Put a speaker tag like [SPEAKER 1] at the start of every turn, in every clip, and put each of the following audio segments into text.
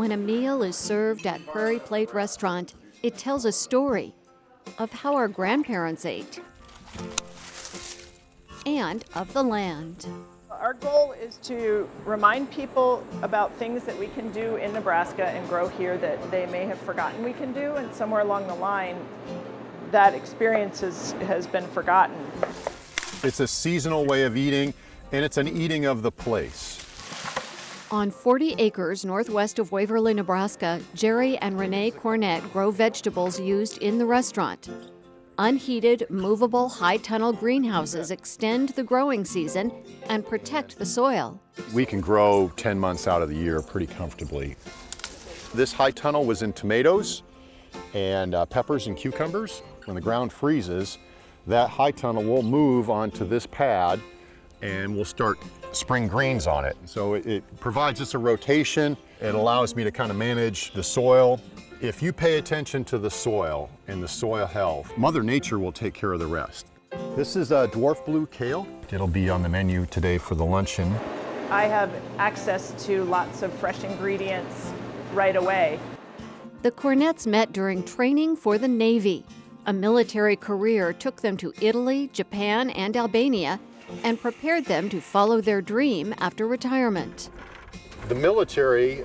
[SPEAKER 1] When a meal is served at Prairie Plate Restaurant, it tells a story of how our grandparents ate and of the land.
[SPEAKER 2] Our goal is to remind people about things that we can do in Nebraska and grow here that they may have forgotten we can do, and somewhere along the line, that experience has been forgotten.
[SPEAKER 3] It's a seasonal way of eating, and it's an eating of the place.
[SPEAKER 1] On 40 acres northwest of Waverly, Nebraska, Jerry and Renee Cornett grow vegetables used in the restaurant. Unheated, movable, high-tunnel greenhouses extend the growing season and protect the soil.
[SPEAKER 3] We can grow 10 months out of the year pretty comfortably. This high tunnel was in tomatoes and peppers and cucumbers. When the ground freezes, that high tunnel will move onto this pad and we'll start spring greens on it. So it provides us a rotation. It allows me to kind of manage the soil. If you pay attention to the soil and the soil health, Mother Nature will take care of the rest. This is a dwarf blue kale. It'll be on the menu today for the luncheon.
[SPEAKER 2] I have access to lots of fresh ingredients right away.
[SPEAKER 1] The Cornetts met during training for the Navy. A military career took them to Italy, Japan, and Albania and prepared them to follow their dream after retirement.
[SPEAKER 3] The military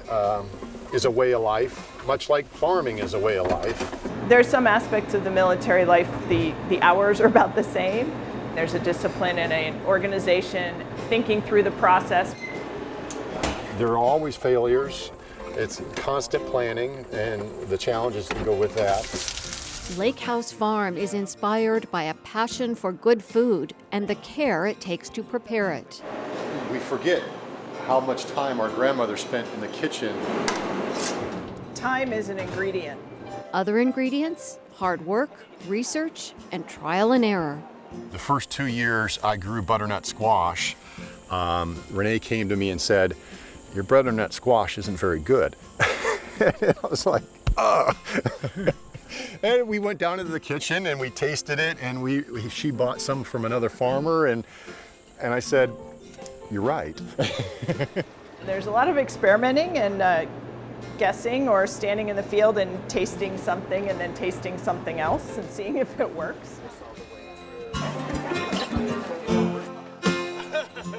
[SPEAKER 3] is a way of life, much like farming is a way of life.
[SPEAKER 2] There's some aspects of the military life, the hours are about the same. There's a discipline and an organization, thinking through the process.
[SPEAKER 3] There are always failures. It's constant planning and the challenges that go with that.
[SPEAKER 1] Lakehouse Farm is inspired by a passion for good food and the care it takes to prepare it.
[SPEAKER 3] We forget how much time our grandmother spent in the kitchen.
[SPEAKER 2] Time is an ingredient.
[SPEAKER 1] Other ingredients? Hard work, research, and trial and error.
[SPEAKER 3] The first 2 years I grew butternut squash, Renee came to me and said, "Your butternut squash isn't very good." And I was like, "Oh." And we went down into the kitchen and we tasted it, and she bought some from another farmer, and I said, "You're right."
[SPEAKER 2] There's a lot of experimenting and guessing or standing in the field and tasting something and then tasting something else and seeing if it works.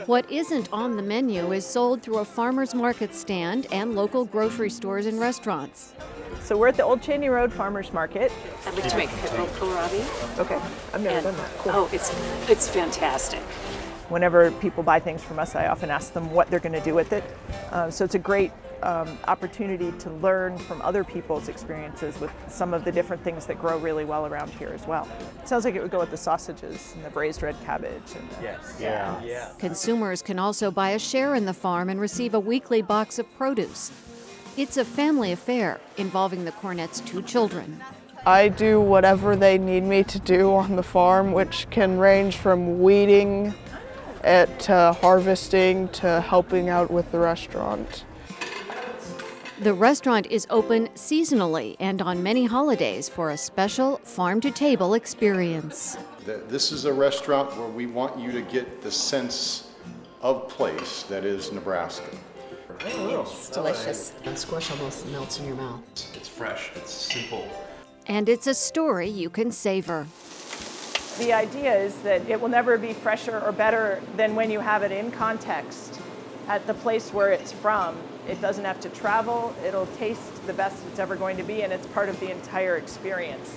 [SPEAKER 1] What isn't on the menu is sold through a farmer's market stand and local grocery stores and restaurants.
[SPEAKER 2] So we're at the Old Cheney Road Farmers Market.
[SPEAKER 4] I'd like to make pickle kohlrabi.
[SPEAKER 2] Okay, I've never done that. Cool.
[SPEAKER 4] Oh, it's fantastic.
[SPEAKER 2] Whenever people buy things from us, I often ask them what they're going to do with it. So it's a great opportunity to learn from other people's experiences with some of the different things that grow really well around here as well. It sounds like it would go with the sausages and the braised red cabbage. And
[SPEAKER 5] Yes.
[SPEAKER 2] Yeah.
[SPEAKER 1] Consumers can also buy a share in the farm and receive a weekly box of produce. It's a family affair involving the Cornetts' 2 children.
[SPEAKER 6] I do whatever they need me to do on the farm, which can range from weeding to harvesting to helping out with the restaurant.
[SPEAKER 1] The restaurant is open seasonally and on many holidays for a special farm-to-table experience.
[SPEAKER 3] This is a restaurant where we want you to get the sense of place that is Nebraska.
[SPEAKER 4] It's delicious. And squash almost melts in your mouth.
[SPEAKER 5] It's fresh, it's simple.
[SPEAKER 1] And it's a story you can savor.
[SPEAKER 2] The idea is that it will never be fresher or better than when you have it in context at the place where it's from. It doesn't have to travel. It'll taste the best it's ever going to be, and it's part of the entire experience.